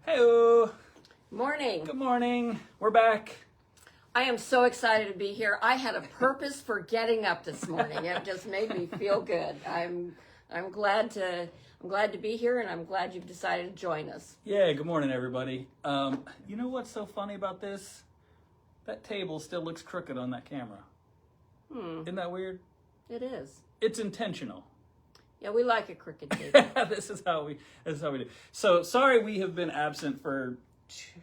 Hey-o. Morning. Good morning. We're back. I am so excited to be here. I had a purpose for getting up this morning. It just made me feel good. I'm glad to be here, and I'm glad you've decided to join us. Yeah, good morning, everybody. You know what's so funny about this? That table still looks crooked on that camera. Isn't that weird? It is. It's intentional. Yeah, we like a crooked table. This is how we do. So sorry we have been absent for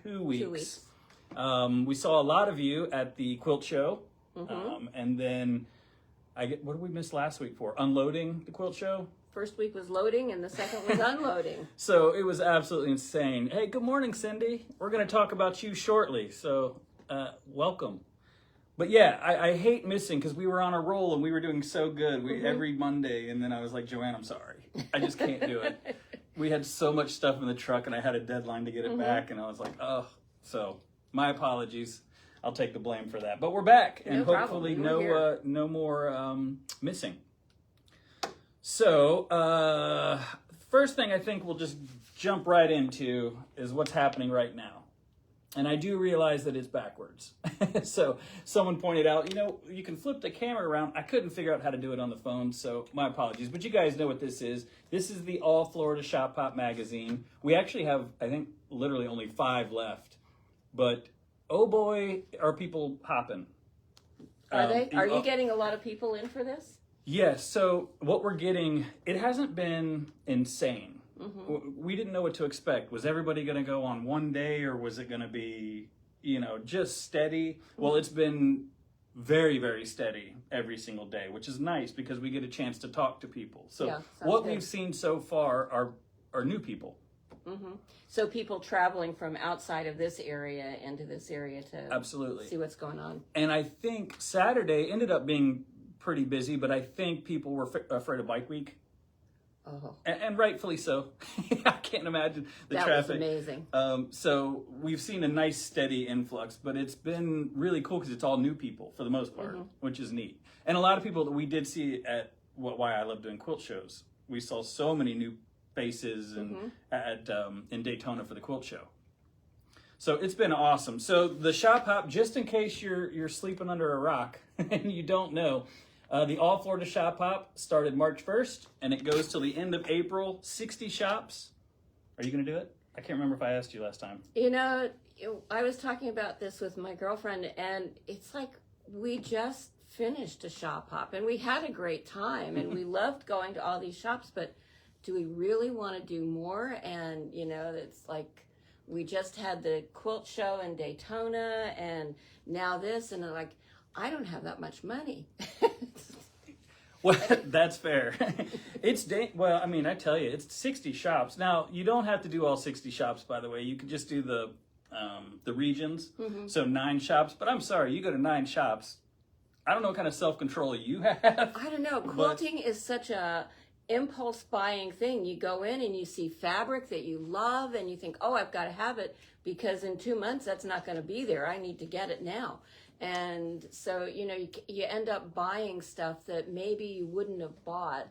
2 weeks. 2 weeks. We saw a lot of you at the Quilt show. And then what did we miss last week for? Unloading the Quilt show? First week was loading, and the second was unloading. So it was absolutely insane. Hey, good morning, Cindy. We're going to talk about you shortly. So welcome. But yeah, I hate missing because we were on a roll and we were doing so good every Monday. And then I was like, Joann, I'm sorry. I just can't do it. We had so much stuff in the truck and I had a deadline to get it back. And I was like, oh, so my apologies. I'll take the blame for that. But we're back and hopefully no more missing. So first thing I think we'll just jump right into is what's happening right now. And I do realize that it's backwards. So someone pointed out, you can flip the camera around. I couldn't figure out how to do it on the phone, so my apologies. But you guys know what this is. This is the All Florida Shop Hop magazine. We actually have, I think, literally only 5 left. But, oh boy, are people hopping. Are they? Are you getting a lot of people in for this? Yes. So what we're getting, it hasn't been insane. We didn't know what to expect. Was everybody going to go on one day, or was it going to be, just steady? Well, it's been very, very steady every single day, which is nice because we get a chance to talk to people. So what we've seen so far are new people. So people traveling from outside of this area into this area to absolutely see what's going on. And I think Saturday ended up being pretty busy, but I think people were afraid of Bike Week. Oh. And rightfully so. I can't imagine the traffic. That was amazing. So we've seen a nice steady influx, but it's been really cool because it's all new people for the most part, which is neat. And a lot of people that we did see at why I love doing quilt shows. We saw so many new faces in Daytona for the quilt show. So it's been awesome. So the Shop Hop, just in case you're sleeping under a rock and you don't know, the All Florida Shop Hop started March 1st, and it goes till the end of April. 60 shops. Are you going to do it? I can't remember if I asked you last time. I was talking about this with my girlfriend, and it's like we just finished a shop hop, and we had a great time, and we loved going to all these shops, but do we really want to do more? And, it's like we just had the quilt show in Daytona, and now this, and like, I don't have that much money. Well, that's fair. I tell you, it's 60 shops. Now, you don't have to do all 60 shops, by the way. You could just do the regions, so 9 shops. But I'm sorry, you go to 9 shops. I don't know what kind of self-control you have. I don't know. Quilting is such a impulse buying thing. You go in and you see fabric that you love, and you think, oh, I've got to have it because in 2 months that's not going to be there. I need to get it now. And so, you end up buying stuff that maybe you wouldn't have bought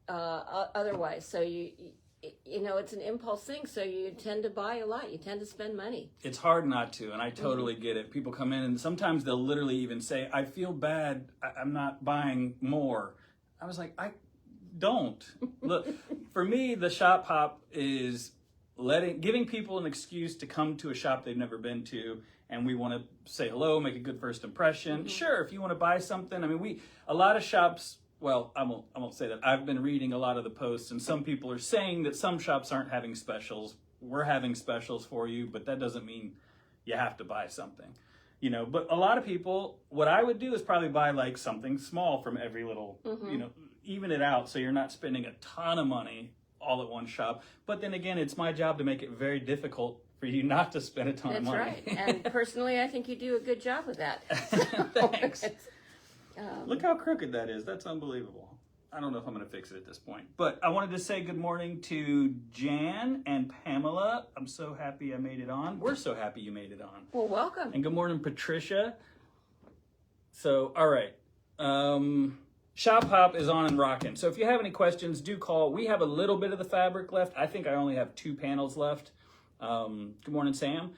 otherwise. So, it's an impulse thing. So you tend to buy a lot. You tend to spend money. It's hard not to, and I totally get it. People come in, and sometimes they'll literally even say, I feel bad. I'm not buying more. I was like, I don't. Look, for me, the Shop Hop is giving people an excuse to come to a shop they've never been to. And we want to say hello, make a good first impression. Sure, if you want to buy something. I mean, a lot of shops, well, I won't say that. I've been reading a lot of the posts, and some people are saying that some shops aren't having specials. We're having specials for you, but that doesn't mean you have to buy something. But a lot of people, what I would do is probably buy like something small from every little, even it out so you're not spending a ton of money all at one shop. But then again, it's my job to make it very difficult for you not to spend a ton of money. That's right. And personally, I think you do a good job with that. Thanks. Look how crooked that is. That's unbelievable. I don't know if I'm going to fix it at this point. But I wanted to say good morning to Jan and Pamela. I'm so happy I made it on. We're so happy you made it on. Well, welcome. And good morning, Patricia. So, all right. Shop Hop is on and rocking. So if you have any questions, do call. We have a little bit of the fabric left. I think I only have 2 panels left. Good morning, Sam.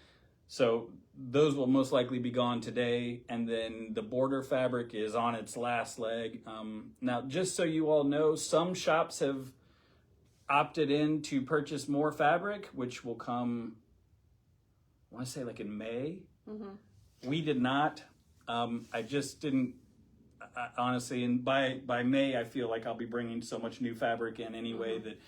So those will most likely be gone today, and then the border fabric is on its last leg. Now, just so you all know, some shops have opted in to purchase more fabric, which will come, I want to say like in May. We did not. I just didn't, honestly, and by May, I feel like I'll be bringing so much new fabric in anyway that,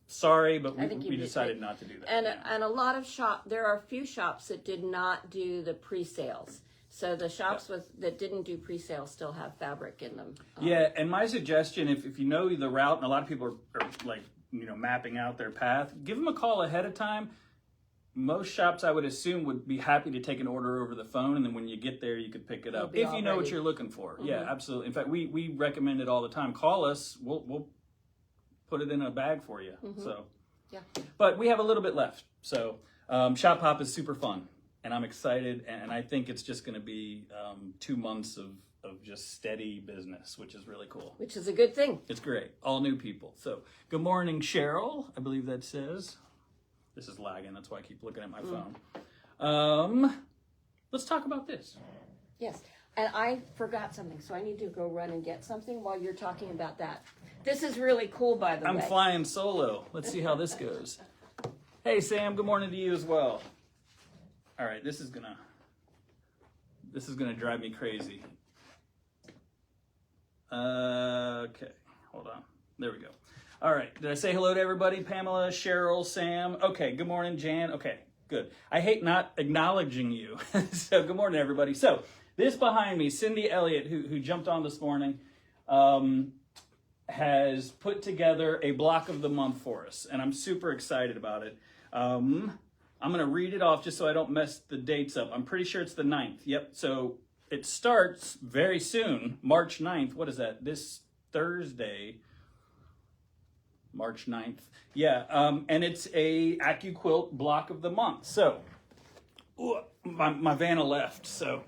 sorry, but we decided not to do that. And a lot of there are a few shops that did not do the pre-sales. So the shops that didn't do pre-sales still have fabric in them. Yeah, and my suggestion, if you know the route, and a lot of people are like, mapping out their path, give them a call ahead of time. Most shops, I would assume, would be happy to take an order over the phone, and then when you get there, you could pick it up if you know what you're looking for. Yeah, absolutely. In fact, we recommend it all the time. Call us. We'll put it in a bag for you. So, yeah. But we have a little bit left. So, Shop Hop is super fun, and I'm excited. And I think it's just going to be 2 months of just steady business, which is really cool. Which is a good thing. It's great. All new people. So, good morning, Cheryl. I believe that says. This is lagging. That's why I keep looking at my phone. Let's talk about this. Yes. And I forgot something, so I need to go run and get something while you're talking about that. This is really cool, by the way. I'm flying solo. Let's see how this goes. Hey, Sam. Good morning to you as well. All right. This is gonna drive me crazy. Okay. Hold on. There we go. All right, did I say hello to everybody? Pamela, Cheryl, Sam. Okay, good morning, Jan. Okay, good. I hate not acknowledging you. So good morning, everybody. So this behind me, Cindy Elliott, who jumped on this morning, has put together a block of the month for us, and I'm super excited about it. I'm going to read it off just so I don't mess the dates up. I'm pretty sure it's the 9th. Yep, so it starts very soon, March 9th. What is that? This Thursday. March 9th. Yeah, and it's a AccuQuilt block of the month. So, my Vanna left. So,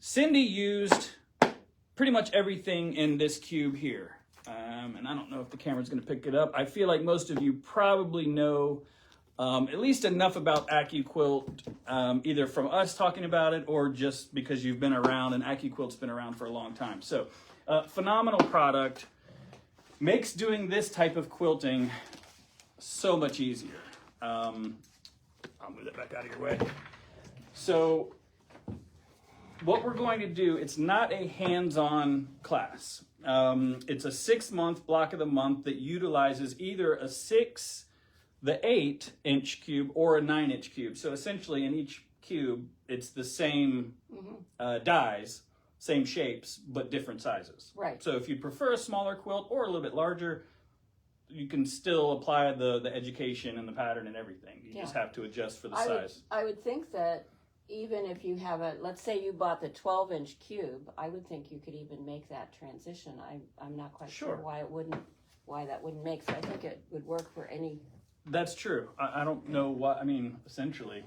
Cindy used pretty much everything in this cube here. And I don't know if the camera's going to pick it up. I feel like most of you probably know at least enough about AccuQuilt, either from us talking about it or just because you've been around, and AccuQuilt's been around for a long time. So, phenomenal product. Makes doing this type of quilting so much easier. I'll move that back out of your way. So what we're going to do, it's not a hands-on class. It's a 6-month block of the month that utilizes either a 6, the 8-inch cube, or a 9-inch cube. So essentially in each cube, it's the same dies, same shapes, but different sizes. Right. So if you prefer a smaller quilt or a little bit larger, you can still apply the education and the pattern and everything. You just have to adjust for the size. I would think that even if you have let's say you bought the 12-inch cube, I would think you could even make that transition. I'm not quite sure why that wouldn't make. So I think it would work for any. That's true. I don't know why. I mean, essentially.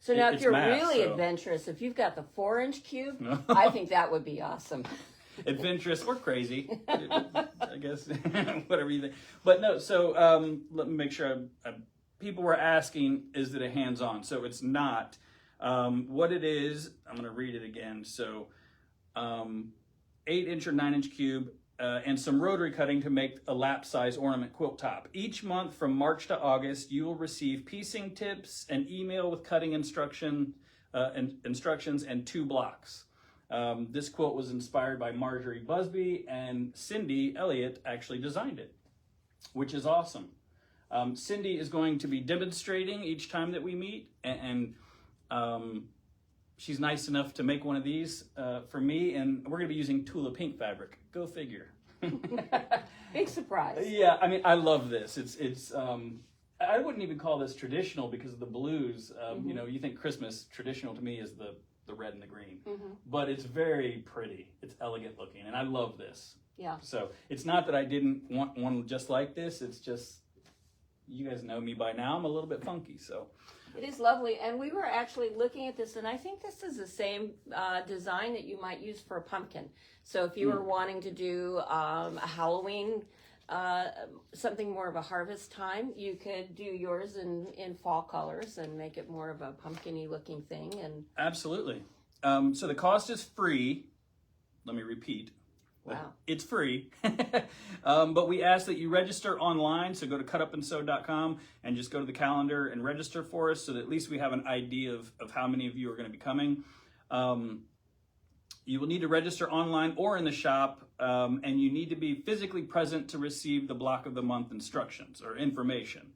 So now, if you're really adventurous, if you've got the 4-inch cube, I think that would be awesome. Adventurous or crazy, I guess, whatever you think. But no, so let me make sure. People were asking, is it a hands-on? So it's not. What it is, I'm going to read it again. So 8-inch or 9-inch cube, and some rotary cutting to make a lap-size ornament quilt top. Each month from March to August, you will receive piecing tips, an email with cutting instructions, and 2 blocks. This quilt was inspired by Marjorie Busby, and Cindy Elliott actually designed it, which is awesome. Cindy is going to be demonstrating each time that we meet, and she's nice enough to make one of these for me, and we're going to be using Tula Pink fabric. Go figure. Big surprise. Yeah, I mean, I love this. It's I wouldn't even call this traditional because of the blues. You know, you think Christmas traditional to me is the red and the green, but it's very pretty. It's elegant looking, and I love this. Yeah. So it's not that I didn't want one just like this. It's just, you guys know me by now. I'm a little bit funky, so. It is lovely, and we were actually looking at this, and I think this is the same design that you might use for a pumpkin. So if you were wanting to do a Halloween something more of a harvest time, you could do yours in fall colors and make it more of a pumpkin-y looking thing. And Absolutely. So the cost is free. Let me repeat. wow. It's free. But we ask that you register online. So go to cutupandsew.com and just go to the calendar and register for us so that at least we have an idea of how many of you are going to be coming. You will need to register online or in the shop, and you need to be physically present to receive the block of the month instructions or information.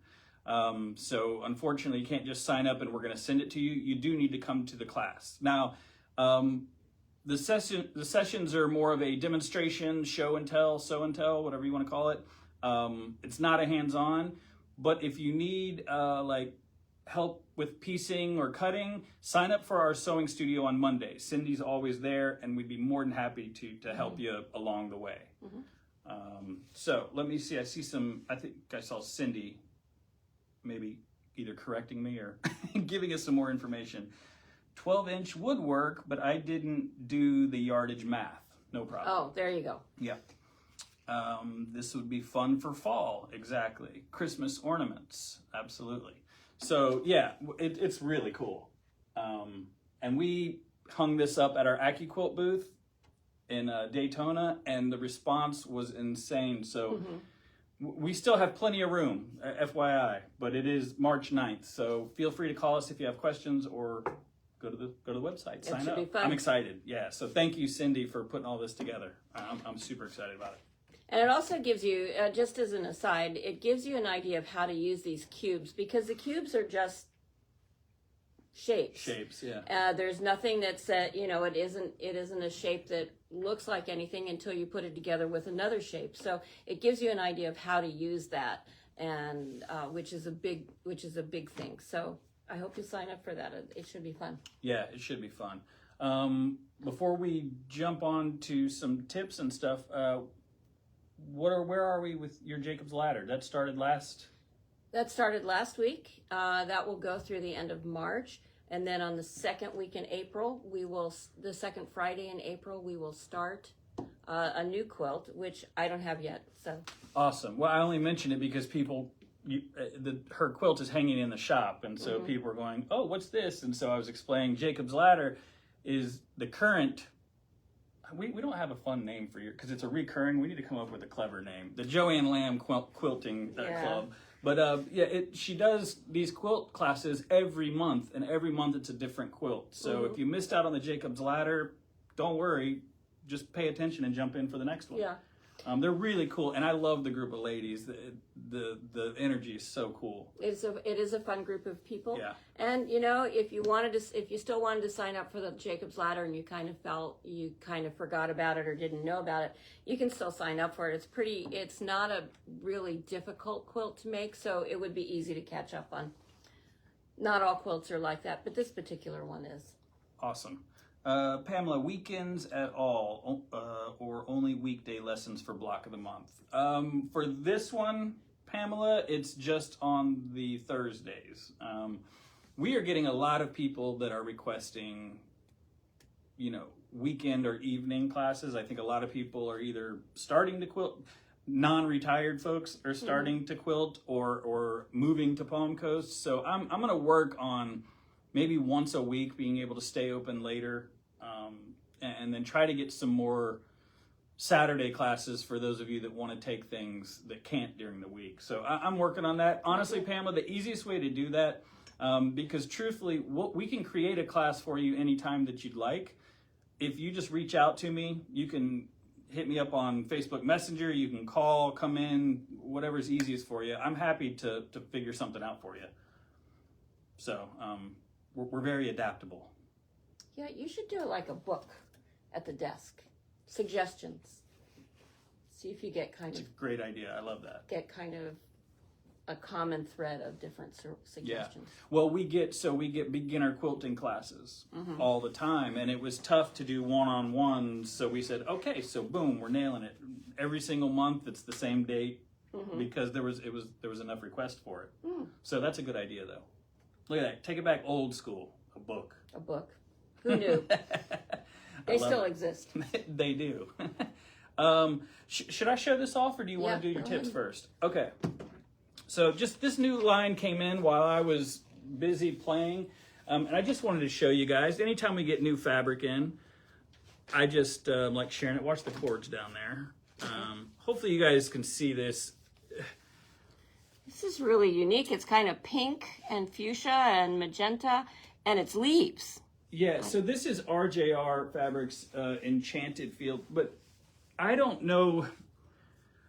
So unfortunately, you can't just sign up and we're going to send it to you. You do need to come to the class. Now, the sessions are more of a demonstration, show and tell, sew and tell, whatever you want to call it. It's not a hands-on, but if you need help with piecing or cutting, sign up for our sewing studio on Monday. Cindy's always there, and we'd be more than happy to help you along the way. So let me see. I think I saw Cindy maybe either correcting me or giving us some more information. 12-inch woodwork, but I didn't do the yardage math. No problem. Oh, there you go. Yep. This would be fun for fall. Exactly. Christmas ornaments. Absolutely. So yeah, it's really cool. And we hung this up at our AccuQuilt booth in Daytona, and the response was insane. So we still have plenty of room, FYI, but it is March 9th. So feel free to call us if you have questions or go to the website, sign up. It should be fun. I'm excited. Yeah. So thank you, Cindy, for putting all this together. I'm super excited about it. And it also gives you, just as an aside, it gives you an idea of how to use these cubes, because the cubes are just shapes. Shapes, yeah. There's nothing that's it isn't a shape that looks like anything until you put it together with another shape. So it gives you an idea of how to use that, and which is a big thing. So I hope you sign up for that. It should be fun. Yeah, it should be fun. Before we jump on to some tips and stuff, where are we with your Jacob's Ladder? That started last week. That will go through the end of March. And then on the second week in April, the second Friday in April, we will start a new quilt, which I don't have yet. So awesome. Well, I only mention it because her quilt is hanging in the shop, and so people are going, "Oh, what's this?" And so I was explaining Jacob's Ladder is the current. We don't have a fun name for you because it's a recurring. We need to come up with a clever name. The Joann Lamb Quilting Club. But she does these quilt classes every month, and every month it's a different quilt. So if you missed out on the Jacob's Ladder, don't worry. Just pay attention and jump in for the next one. Yeah. They're really cool, and I love the group of ladies. The energy is so cool. It is a fun group of people. Yeah. And if you still wanted to sign up for the Jacob's Ladder and you kind of felt you kind of forgot about it or didn't know about it, you can still sign up for it. It's not a really difficult quilt to make, so it would be easy to catch up on. Not all quilts are like that, but this particular one is. Awesome. Pamela, weekends at all, or only weekday lessons for block of the month? For this one, Pamela, it's just on the Thursdays. We are getting a lot of people that are requesting, weekend or evening classes. I think a lot of people are either starting to quilt, non-retired folks are starting to quilt, or moving to Palm Coast. So I'm going to work on maybe once a week being able to stay open later, and then try to get some more Saturday classes for those of you that want to take things that can't during the week. So I'm working on that. Honestly, Pamela, the easiest way to do that, because truthfully, we can create a class for you anytime that you'd like. If you just reach out to me, you can hit me up on Facebook Messenger, you can call, come in, whatever's easiest for you. I'm happy to figure something out for you. So we're very adaptable. Yeah, you should do it like a book at the desk. Suggestions. See if you get It's a great idea. I love that. Get kind of a common thread of different suggestions. Yeah. Well, we get beginner quilting classes all the time, and it was tough to do one-on-ones. So we said, okay, so boom, we're nailing it. Every single month, it's the same date because there was enough requests for it. So that's a good idea, though. Look at that. Take it back old school. A book. A book. Who knew? They still exist. They do. Should I show this off, or do you want to do your go tips ahead. first? Okay. So just this new line came in while I was busy playing, and I just wanted to show you guys. Anytime we get new fabric in, I just like sharing it. Watch the cords down there. Hopefully you guys can see this. This is really unique. It's kind of pink and fuchsia and magenta, and it's leaves. Yeah, so this is RJR Fabrics Enchanted Field, but I don't know,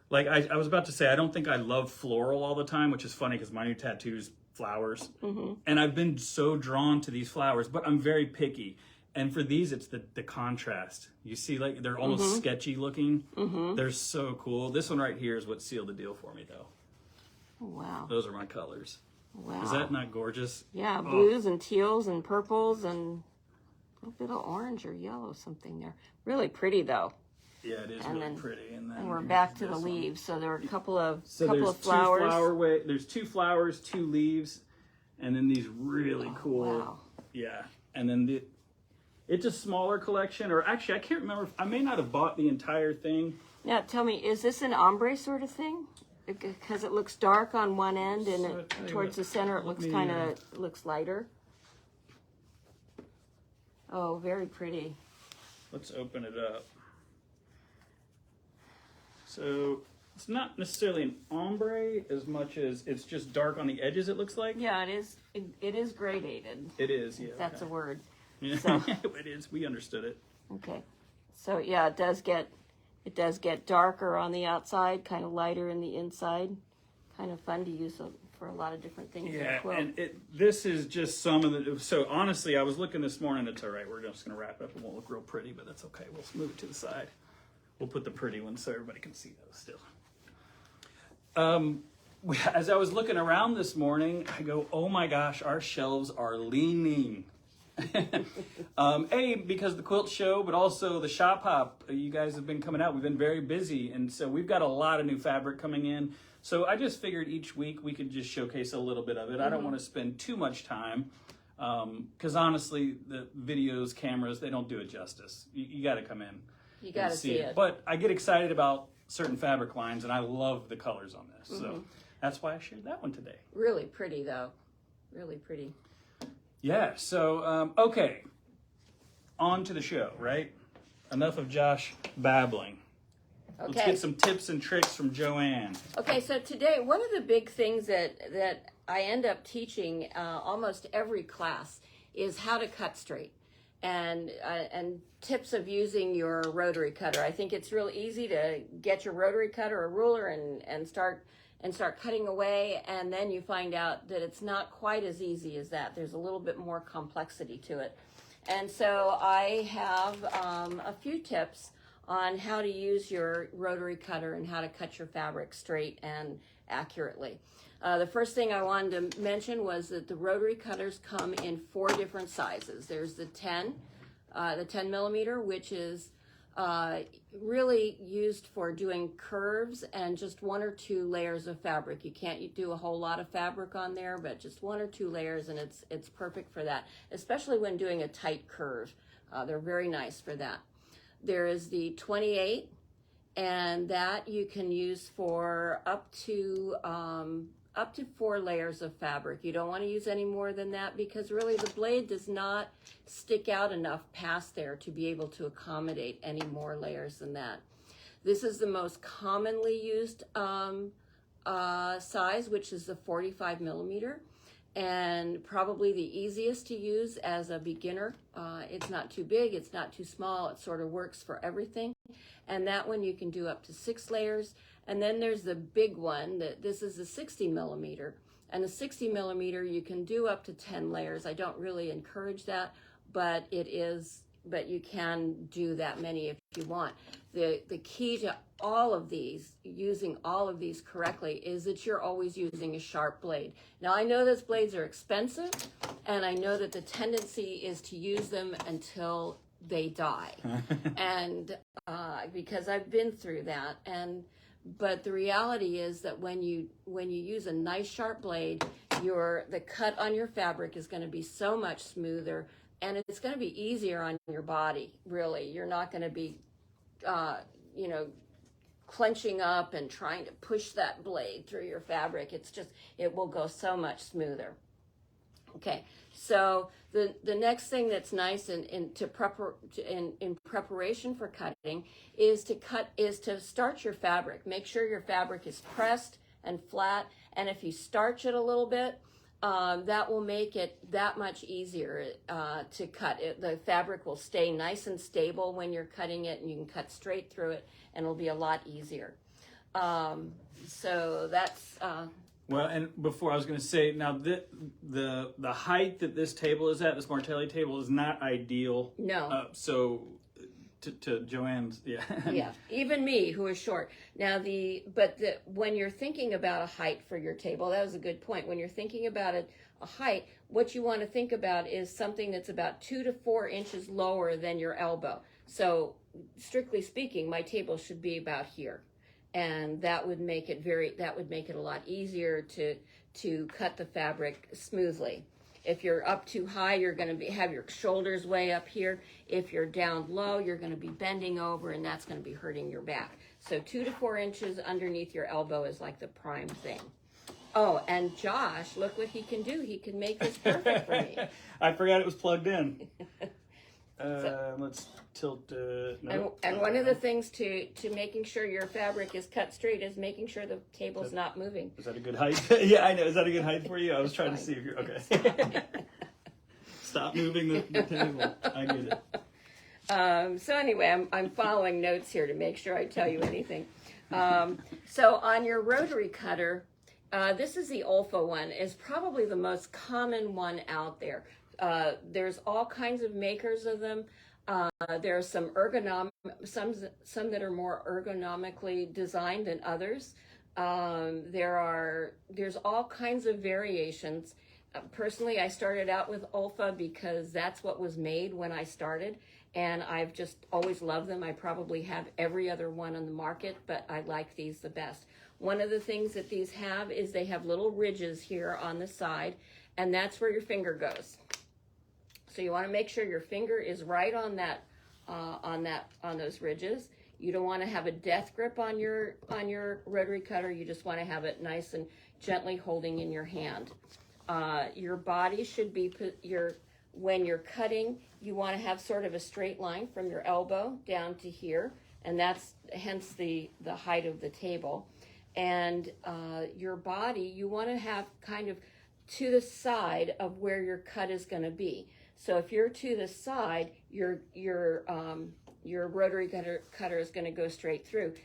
like I was about to say, I don't think I love floral all the time, which is funny because my new tattoo's flowers. And I've been so drawn to these flowers, but I'm very picky. And for these, it's the contrast. You see, like, they're almost sketchy looking. They're so cool. This one right here is what sealed the deal for me, though. Wow. Those are my colors. Wow. Is that not gorgeous? Yeah, blues and teals and purples and a little bit of orange or yellow something there. Really pretty, though. Yeah, it is And really then- pretty. And we're back to the this one. leaves. So there are a couple of There's flowers. There's 2 flowers, 2 leaves, and then these really cool. Wow. Yeah, and then it's a smaller collection, or actually, I can't remember. I may not have bought the entire thing. Now, tell me, is this an ombre sort of thing? Because it looks dark on one end, and So, tell you towards what, the center, it let looks me, kind of looks lighter. Oh, very pretty. Let's open it up. So it's not necessarily an ombre as much as it's just dark on the edges. It looks like. Yeah, it is. It is gradated. It is. Yeah. If that's a word. Yeah. So- It is. We understood it. Okay. So yeah, it does get darker on the outside, kind of lighter in the inside. Kind of fun to use for a lot of different things. in a Yeah, quilt. and this is just some of the. So honestly, I was looking this morning. It's all right. We're just gonna wrap it up. It won't look real pretty, but that's okay. We'll move it to the side. We'll put the pretty ones so everybody can see those still. As I was looking around this morning, I go, "Oh my gosh, our shelves are leaning." Because the quilt show, but also the shop hop. You guys have been coming out. We've been very busy, and so we've got a lot of new fabric coming in. So I just figured each week we could just showcase a little bit of it. I don't want to spend too much time because honestly, the videos, cameras, they don't do it justice. You got to come in. You got to see it. But I get excited about certain fabric lines, and I love the colors on this. So that's why I shared that one today. Really pretty, though. Really pretty. Yeah, so, okay. On to the show, right? Enough of Josh babbling. Okay. Let's get some tips and tricks from Joann. Okay, so today, one of the big things that I end up teaching almost every class is how to cut straight and tips of using your rotary cutter. I think it's real easy to get your rotary cutter or ruler and start cutting away, and then you find out that it's not quite as easy as that. There's a little bit more complexity to it. And so I have a few tips on how to use your rotary cutter and how to cut your fabric straight and accurately. The first thing I wanted to mention was that the rotary cutters come in 4 different sizes. There's the 10 millimeter, which is really used for doing curves and just 1 or 2 layers of fabric. You can't do a whole lot of fabric on there, but just 1 or 2 layers, and it's perfect for that, especially when doing a tight curve. They're very nice for that. There is the 28, and that you can use for up to 4 layers of fabric. You don't want to use any more than that because really the blade does not stick out enough past there to be able to accommodate any more layers than that. This is the most commonly used size, which is the 45 millimeter, and probably the easiest to use as a beginner. It's not too big, it's not too small, it sort of works for everything. And that one you can do up to 6 layers. And then there's the big one, this is the 60 millimeter. And the 60 millimeter you can do up to 10 layers. I don't really encourage that, but you can do that many if you want. The key to all of these, using all of these correctly, is that you're always using a sharp blade. Now I know those blades are expensive, and I know that the tendency is to use them until they die. And because I've been through that, but the reality is that when you use a nice sharp blade, the cut on your fabric is going to be so much smoother, and it's going to be easier on your body. Really, you're not going to be clenching up and trying to push that blade through your fabric. It will go so much smoother. Okay, so the next thing that's nice in preparation for cutting is to starch your fabric. Make sure your fabric is pressed and flat, and if you starch it a little bit, that will make it that much easier to cut. The fabric will stay nice and stable when you're cutting it, and you can cut straight through it, and it'll be a lot easier. So that's... Well, and before I was going to say, now the height that this table is at, this Martelli table, is not ideal. No. So to Joann's, yeah. Yeah, even me, who is short. Now when you're thinking about a height for your table, that was a good point. When you're thinking about a height, what you want to think about is something that's about 2 to 4 inches lower than your elbow. So strictly speaking, my table should be about here. And that would make it a lot easier to cut the fabric smoothly. If you're up too high, you're going to have your shoulders way up here. If you're down low, you're going to be bending over, and that's going to be hurting your back. So 2 to 4 inches underneath your elbow is like the prime thing. Oh, and Josh, look what he can do. He can make this perfect for me. I forgot it was plugged in. Let's tilt. No. And one of the things to making sure your fabric is cut straight is making sure the table's not moving. Is that a good height? Yeah, I know. Is that a good height for you? I was trying to see if you're okay. Stop moving the table. I get it. So anyway, I'm following notes here to make sure I tell you anything. So on your rotary cutter, this is the Olfa one. Is probably the most common one out there. There's all kinds of makers of them. There are some some that are more ergonomically designed than others. There's all kinds of variations. Personally, I started out with Olfa because that's what was made when I started, and I've just always loved them. I probably have every other one on the market, but I like these the best. One of the things that these have is they have little ridges here on the side, and that's where your finger goes. So you want to make sure your finger is right on those ridges. You don't want to have a death grip on your rotary cutter. You just want to have it nice and gently holding in your hand. Your body should be when you're cutting, you want to have sort of a straight line from your elbow down to here, and that's hence the height of the table. And your body, you want to have kind of to the side of where your cut is going to be. So if you're to the side, your rotary cutter is going to go straight through.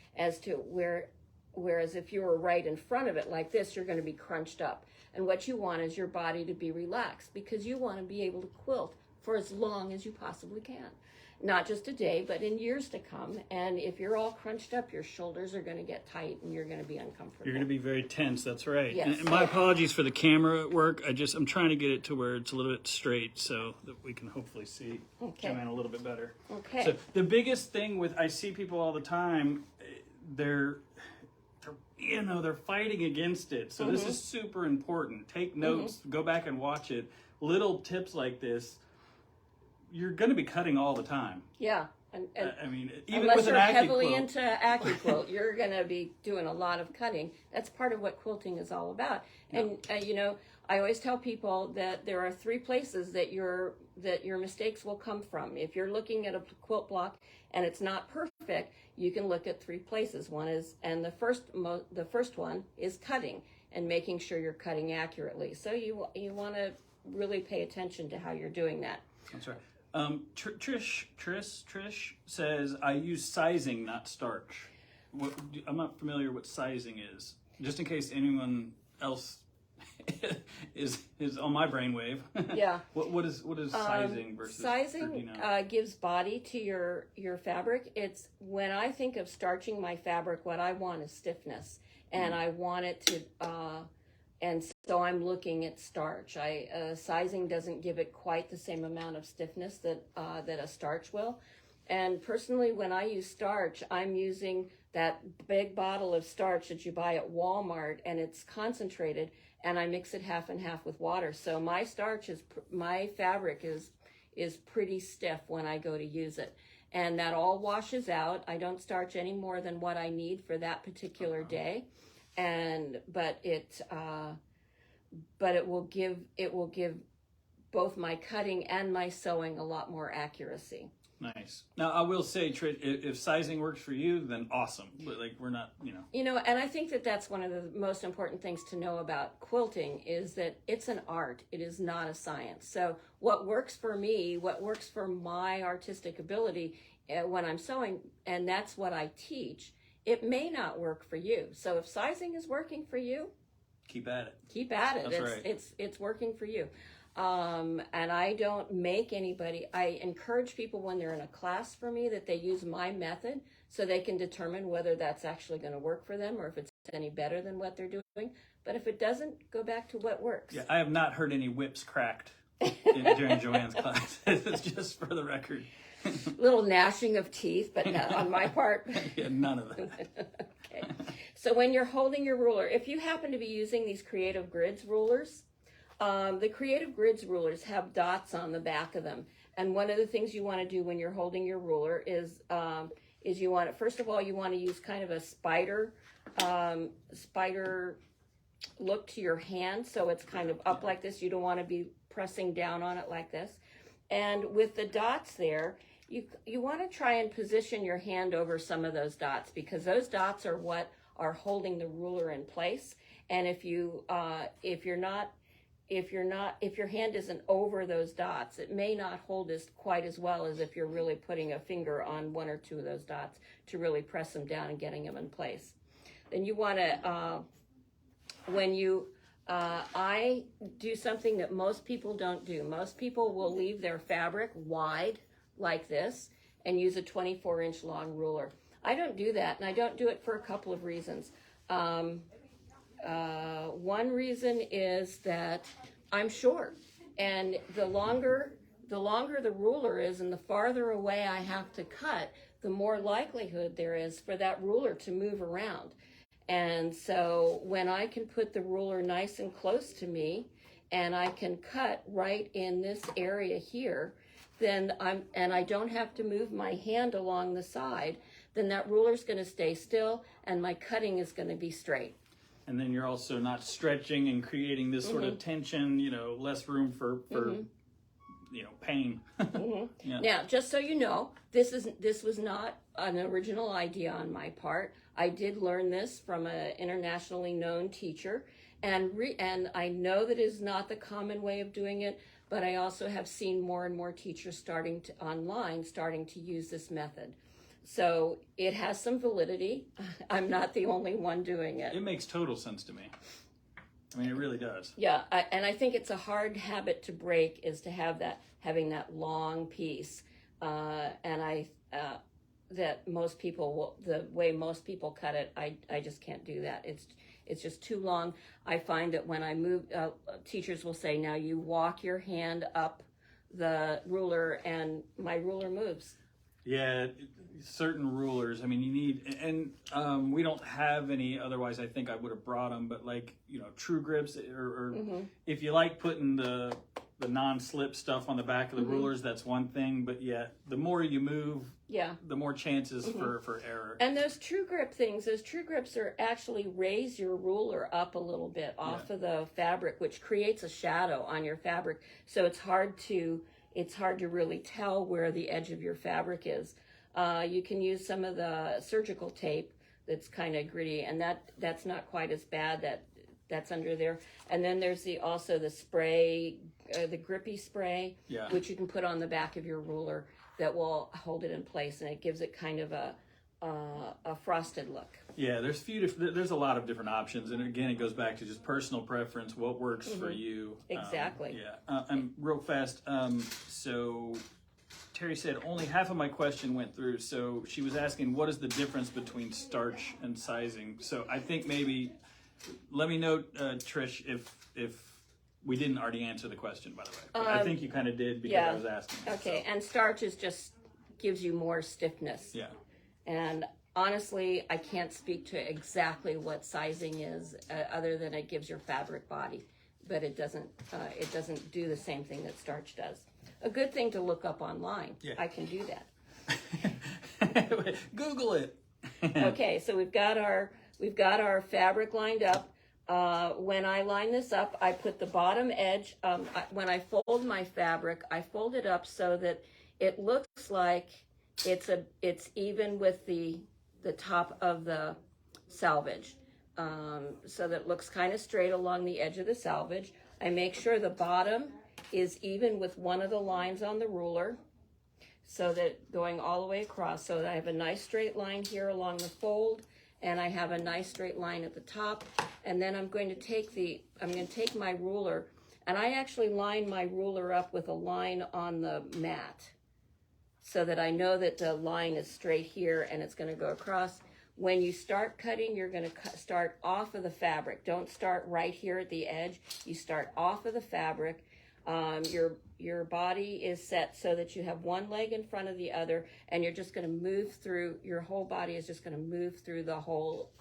Whereas if you were right in front of it like this, you're going to be crunched up. And what you want is your body to be relaxed, because you want to be able to quilt for as long as you possibly can. Not just a day, but in years to come. And if you're all crunched up, your shoulders are going to get tight and you're going to be uncomfortable. You're going to be very tense. That's right. Yes. And my apologies for the camera work. I'm trying to get it to where it's a little bit straight so that we can hopefully see Joann a little bit better. Okay. So the biggest thing I see people all the time, they're fighting against it. So this is super important. Take notes, go back and watch it. Little tips like this, you're going to be cutting all the time. Yeah. And I mean, even unless with you're an heavily AccuQuilt. into AccuQuilt, you're going to be doing a lot of cutting. That's part of what quilting is all about. And I always tell people that there are 3 places that your mistakes will come from. If you're looking at a quilt block and it's not perfect, you can look at 3 places. The first one is cutting and making sure you're cutting accurately. So you want to really pay attention to how you're doing that. That's right. Trish says, I use sizing, not starch. I'm not familiar what sizing is. Just in case anyone else is on my brainwave. Yeah. What is sizing versus sizing? Gives body to your fabric. It's when I think of starching my fabric, what I want is stiffness, and I want it to. And so I'm looking at starch. Sizing doesn't give it quite the same amount of stiffness that a starch will. And personally, when I use starch, I'm using that big bottle of starch that you buy at Walmart, and it's concentrated, and I mix it half and half with water. So my fabric is pretty stiff when I go to use it. and that all washes out. I don't starch any more than what I need for that particular day, but it will give both my cutting and my sewing a lot more accuracy. Nice. Now, I will say, Trish, if sizing works for you, then awesome. But like, we're not, And I think that that's one of the most important things to know about quilting is that it's an art. It is not a science. So what works for me, what works for my artistic ability when I'm sewing, and that's what I teach, it may not work for you. So if sizing is working for you, keep at it. Keep at it. That's right. It's working for you. And I don't make anybody, I encourage people when they're in a class for me that they use my method so they can determine whether that's actually going to work for them or if it's any better than what they're doing. But if it doesn't, go back to what works. Yeah, I have not heard any whips cracked during Joann's class. It's just for the record. Little gnashing of teeth, but not on my part. Yeah, none of that. Okay. So when you're holding your ruler, if you happen to be using these Creative Grids rulers, the Creative Grids rulers have dots on the back of them. And one of the things you want to do when you're holding your ruler is you want to, first of all, you want to use kind of a spider look to your hand. So it's kind of up like this. You don't want to be pressing down on it like this. And with the dots there, you want to try and position your hand over some of those dots because those dots are what are holding the ruler in place. And if your hand isn't over those dots, it may not hold quite as well as if you're really putting a finger on one or two of those dots to really press them down and getting them in place. Then you want to, I do something that most people don't do. Most people will leave their fabric wide like this and use a 24-inch long ruler. I don't do that, and I don't do it for a couple of reasons. One reason is that I'm short, and the longer the ruler is and the farther away I have to cut, the more likelihood there is for that ruler to move around. And so when I can put the ruler nice and close to me and I can cut right in this area here, then I don't have to move my hand along the side, then that ruler's going to stay still and my cutting is going to be straight. And then you're also not stretching and creating this sort of tension, less room for pain. Yeah. Now, just so you know, this was not an original idea on my part. I did learn this from an internationally known teacher, and I know that is not the common way of doing it, but I also have seen more and more teachers starting to use this method. So it has some validity. I'm not the only one doing it. It makes total sense to me. I mean, it really does. Yeah, and I think it's a hard habit to break is to having that long piece. That most people the way most people cut it, I just can't do that. It's just too long. I find that when I move, teachers will say, now you walk your hand up the ruler and my ruler moves. Yeah, certain rulers. I mean, you need, and we don't have any. Otherwise, I think I would have brought them. But like, True Grips, or if you like putting the non-slip stuff on the back of the rulers, that's one thing. But yeah, the more you move, the more chances for error. And those True Grips are actually raise your ruler up a little bit off of the fabric, which creates a shadow on your fabric. So it's hard to really tell where the edge of your fabric is. You can use some of the surgical tape that's kind of gritty, and that's not quite as bad. That's under there. And then there's also the spray, the grippy spray, which you can put on the back of your ruler that will hold it in place, and it gives it kind of a frosted look. Yeah, there's a lot of different options, and again, it goes back to just personal preference, what works for you. Exactly. And real fast. So Terry said only half of my question went through. So she was asking, what is the difference between starch and sizing? So I think maybe let me know, Trish, if we didn't already answer the question, by the way. But I think you kind of did because I was asking. Okay, and starch just gives you more stiffness. Yeah. And honestly, I can't speak to exactly what sizing is, other than it gives your fabric body, but it doesn't do the same thing that starch does. A good thing to look up online. Yeah. I can do that. Google it. Okay, so we've got our fabric lined up. When I line this up, I put the bottom edge. When I fold my fabric, I fold it up so that it looks like it's even with the top of the selvage, so that it looks kind of straight along the edge of the selvage. I make sure the bottom is even with one of the lines on the ruler, so that going all the way across, so that I have a nice straight line here along the fold, and I have a nice straight line at the top. And then I'm going to take my ruler, and I actually line my ruler up with a line on the mat, so that I know that the line is straight here and it's going to go across. When you start cutting, you're going to start off of the fabric. Don't start right here at the edge. You start off of the fabric. Your body is set so that you have one leg in front of the other, and you're just going to move through. Your whole body is just going to move through the whole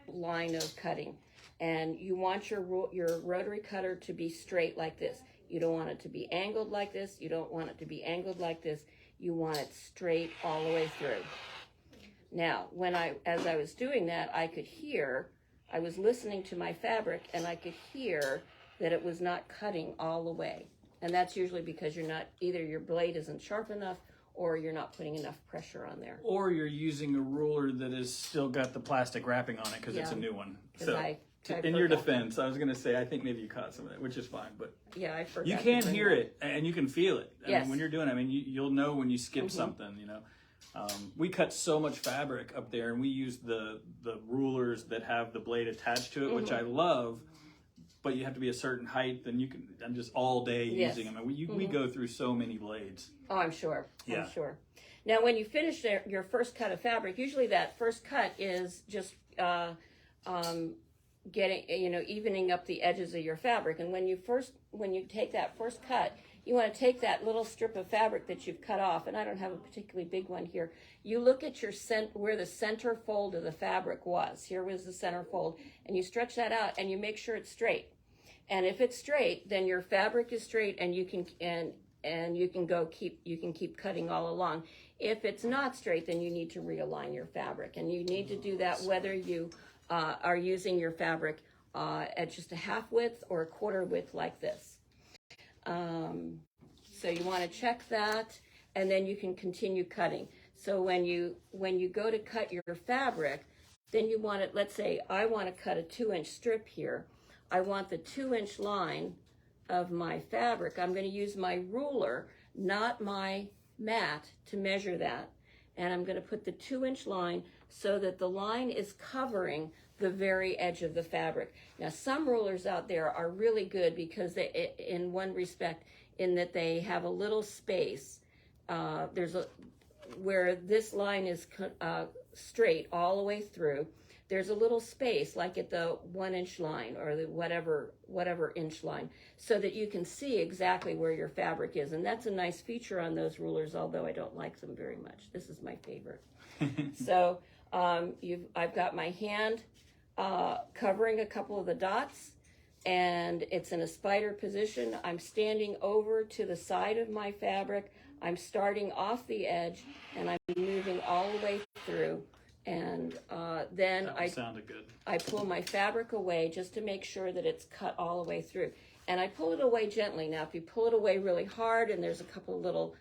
line of cutting. And you want your rotary cutter to be straight like this. You don't want it to be angled like this. You don't want it to be angled like this. You want it straight all the way through. Now, as I was doing that, I was listening to my fabric, and I could hear that it was not cutting all the way. And that's usually because either your blade isn't sharp enough, or you're not putting enough pressure on there. Or you're using a ruler that has still got the plastic wrapping on it because it's a new one. So, in your defense, I was going to say, I think maybe you caught some of that, which is fine. But yeah, I forgot. You can hear it, and you can feel it. I Yes. mean, when you're doing it, you'll know when you skip something, We cut so much fabric up there, and we use the rulers that have the blade attached to it, which I love. But you have to be a certain height, and I'm just all day using them. And we go through so many blades. Oh, I'm sure. Yeah. I'm sure. Now, when you finish your first cut of fabric, usually that first cut is just getting, evening up the edges of your fabric. And when you take that first cut, you want to take that little strip of fabric that you've cut off, and I don't have a particularly big one here. You look at where the center fold of the fabric was. Here was the center fold, and you stretch that out, and you make sure it's straight. And if it's straight, then your fabric is straight, and you can keep cutting all along. If it's not straight, then you need to realign your fabric, and you need to do that whether you are using your fabric at just a half width or a quarter width like this. So you want to check that, and then you can continue cutting. So when you go to cut your fabric, then you want it, let's say I want to cut a 2-inch strip here. I want the 2-inch line of my fabric. I'm going to use my ruler, not my mat, to measure that. And I'm going to put the 2-inch line so that the line is covering the very edge of the fabric. Now, some rulers out there are really good because they, in one respect, in that they have a little space. Where this line is straight all the way through, there's a little space, like at the 1-inch line or the whatever inch line, so that you can see exactly where your fabric is. And that's a nice feature on those rulers, although I don't like them very much. This is my favorite. So I've got my hand covering a couple of the dots, and it's in a spider position. I'm standing over to the side of my fabric. I'm starting off the edge, and I'm moving all the way through. And then I pull my fabric away just to make sure that it's cut all the way through. And I pull it away gently. Now, if you pull it away really hard and there's a couple of little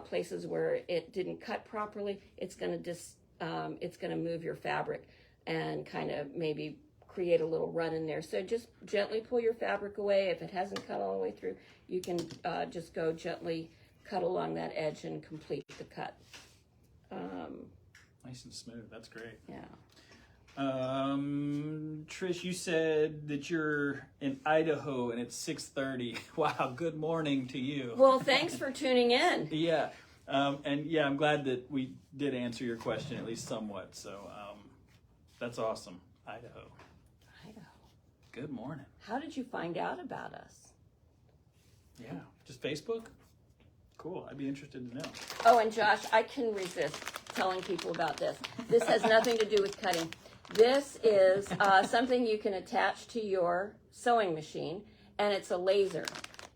places where it didn't cut properly, it's going to move your fabric and kind of maybe create a little run in there. So just gently pull your fabric away. If it hasn't cut all the way through, you can just go gently cut along that edge and complete the cut. Nice and smooth. That's great. Yeah. Trish, you said that you're in Idaho and it's 6:30. Wow. Good morning to you. Well, thanks for tuning in. Yeah. I'm glad that we did answer your question at least somewhat. So that's awesome. Idaho. Good morning. How did you find out about us? Yeah. Just Facebook? Cool. I'd be interested to know. Oh, and Josh, I can resist telling people about this. This has nothing to do with cutting. This is something you can attach to your sewing machine, and it's a laser.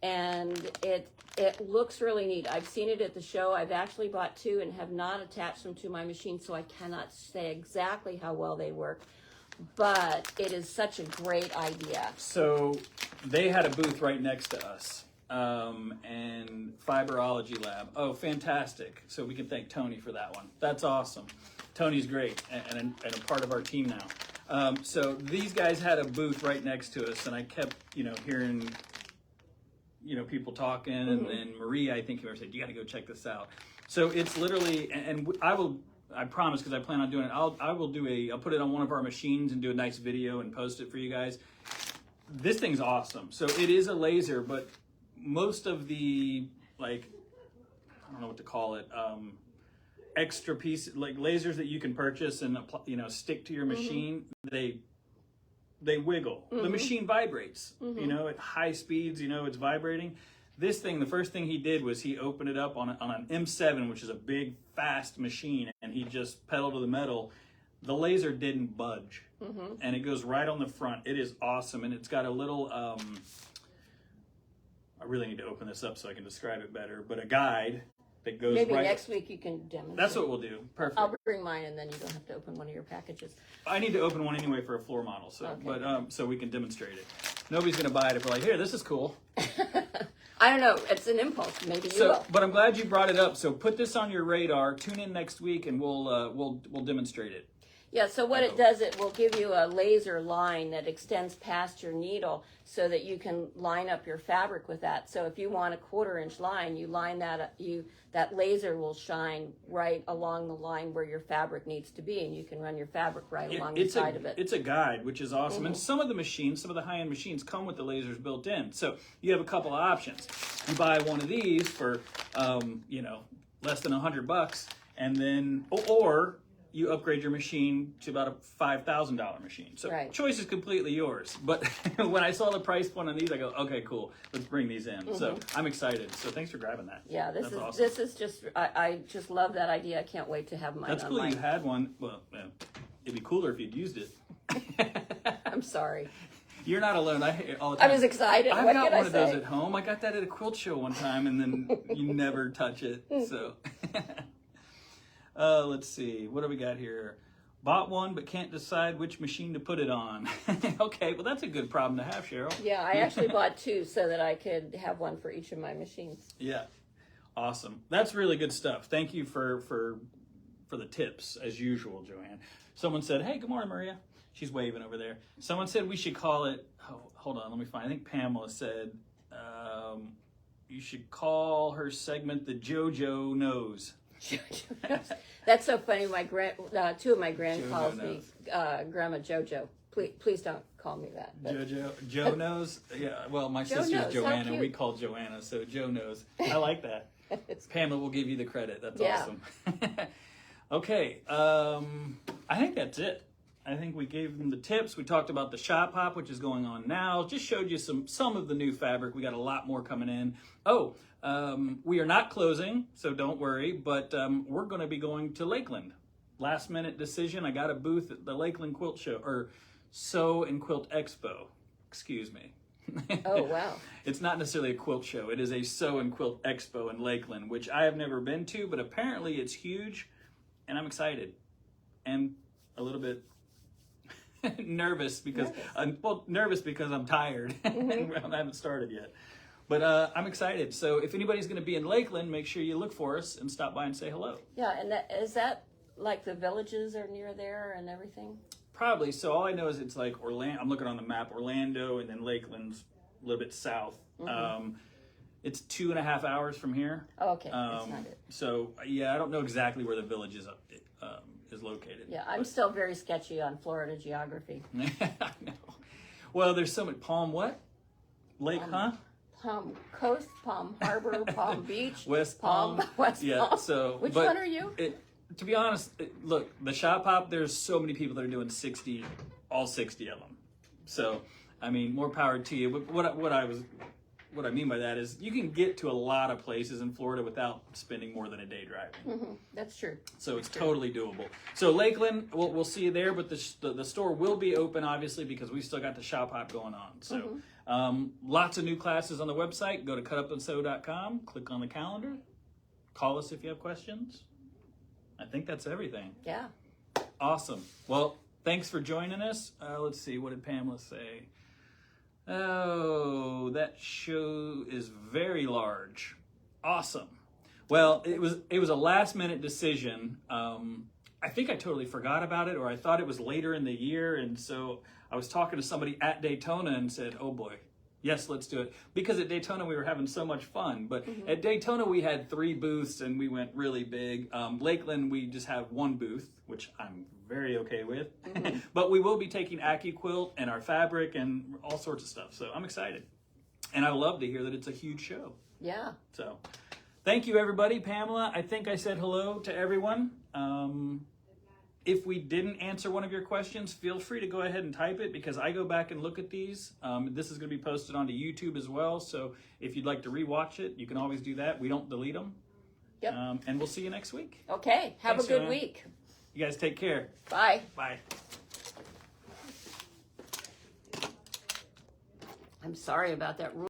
and it looks really neat. I've seen it at the show. I've actually bought 2 and have not attached them to my machine, so I cannot say exactly how well they work. But it is such a great idea. So they had a booth right next to us, and Fiberology Lab. Oh, fantastic. So we can thank Tony for that one. That's awesome. Tony's great and a part of our team now. So these guys had a booth right next to us, and I kept, hearing, people talking, and Maria, I think, said, you got to go check this out. So it's literally, and I promise, because I plan on doing it, I'll put it on one of our machines and do a nice video and post it for you guys. This thing's awesome. So it is a laser, but most of the, I don't know what to call it, extra piece, like lasers that you can purchase and, stick to your machine, they wiggle. The machine vibrates, at high speeds, it's vibrating. This thing, the first thing he did was he opened it up on an M7, which is a big, fast machine, and he just pedaled to the metal. The laser didn't budge, and it goes right on the front. It is awesome, and it's got a little, I really need to open this up so I can describe it better, but a guide that goes Maybe right... next week you can demonstrate. That's what we'll do. Perfect. I'll bring mine, and then you don't have to open one of your packages. I need to open one anyway for a floor model, so Okay. but so we can demonstrate it. Nobody's going to buy it if we're like, here, this is cool. I don't know. It's an impulse. Maybe you will. But I'm glad you brought it up. So put this on your radar. Tune in next week, and we'll demonstrate it. Yeah, so what it does, it will give you a laser line that extends past your needle so that you can line up your fabric with that. So if you want a 1/4-inch line, you line that up, that laser will shine right along the line where your fabric needs to be, and you can run your fabric right along the side of it. It's a guide, which is awesome. And some of the machines, some of the high-end machines come with the lasers built in. So you have a couple of options. You buy one of these for, less than $100, and then, or you upgrade your machine to about a $5,000 machine. So choice is completely yours. But when I saw the price point on these, I go, okay, cool, let's bring these in. So I'm excited. So thanks for grabbing that. Yeah, awesome. This is just, I just love that idea. I can't wait to have mine. That's cool. You had one. Well, it'd be cooler if you'd used it. I'm sorry. You're not alone. I hear it all the time. I was excited. I've what got can one I of say? those at home. I got that at a quilt show one time, and then you never touch it. So. Let's see. What do we got here? Bought one, but can't decide which machine to put it on. Okay, well, that's a good problem to have, Cheryl. Yeah, I actually bought 2 so that I could have one for each of my machines. Yeah, awesome. That's really good stuff. Thank you for the tips, as usual, Joanne. Someone said, hey, good morning, Maria. She's waving over there. Someone said we should call it, hold on, let me find. I think Pamela said you should call her segment the JoJo Knows. That's so funny. My 2 of my grand JoJo calls knows. me Grandma JoJo. Please don't call me that. But. JoJo, Joe knows. Yeah, well, my Joe sister's knows. How Joanna. cute. We call Joanna, so Joe knows. I like that. Pamela will give you the credit. That's awesome. Okay, I think that's it. I think we gave them the tips. We talked about the shop hop, which is going on now. Just showed you some of the new fabric. We got a lot more coming in. We are not closing, so don't worry. But we're going to be going to Lakeland. Last minute decision. I got a booth at the Lakeland Quilt Show, or Sew and Quilt Expo. Excuse me. Oh, wow. It's not necessarily a quilt show. It is a Sew and Quilt Expo in Lakeland, which I have never been to, but apparently it's huge, and I'm excited. And a little bit nervous because nervous because I'm tired and I haven't started yet. But I'm excited. So if anybody's going to be in Lakeland, make sure you look for us and stop by and say hello. Yeah, and is that like the villages are near there and everything? Probably. So all I know is it's like Orlando. I'm looking on the map. Orlando, and then Lakeland's a little bit south. It's 2.5 hours from here. Oh, okay. That's not it. So yeah, I don't know exactly where the village is located. Yeah, I'm still very sketchy on Florida geography. I know. Well, there's so much Palm Lake, huh? Palm Coast, Palm Harbor, Palm Beach, West Palm. West Yeah. Palm. So Which one are you? To be honest, look, the shop hop. There's so many people that are doing all 60 of them. So I mean, more power to you. But what I mean by that is you can get to a lot of places in Florida without spending more than a day driving. That's true. So it's totally doable. So Lakeland, we'll see you there, but the store will be open, obviously, because we still got the shop hop going on. So Lots of new classes on the website. Go to cutupandsew.com, click on the calendar, call us if you have questions. I think that's everything. Yeah. Awesome. Well, thanks for joining us. Let's see, what did Pamela say? Oh, that show is very large. Awesome. Well, it was a last minute decision. I think I totally forgot about it, or I thought it was later in the year, and so I was talking to somebody at Daytona and said, oh boy, yes, let's do it. Because at Daytona we were having so much fun, but at Daytona we had 3 booths and we went really big. Lakeland we just have 1 booth, which I'm very okay with. But we will be taking AccuQuilt and our fabric and all sorts of stuff, so I'm excited. And I love to hear that it's a huge show. Yeah. So thank you, everybody. Pamela, I think I said hello to everyone. If we didn't answer one of your questions, feel free to go ahead and type it, because I go back and look at these. This is going to be posted onto YouTube as well, so if you'd like to rewatch it, you can always do that. We don't delete them. Yep. And we'll see you next week. Okay. Have Thanks, a good Joann. week. You guys take care. Bye. Bye. I'm sorry about that rule.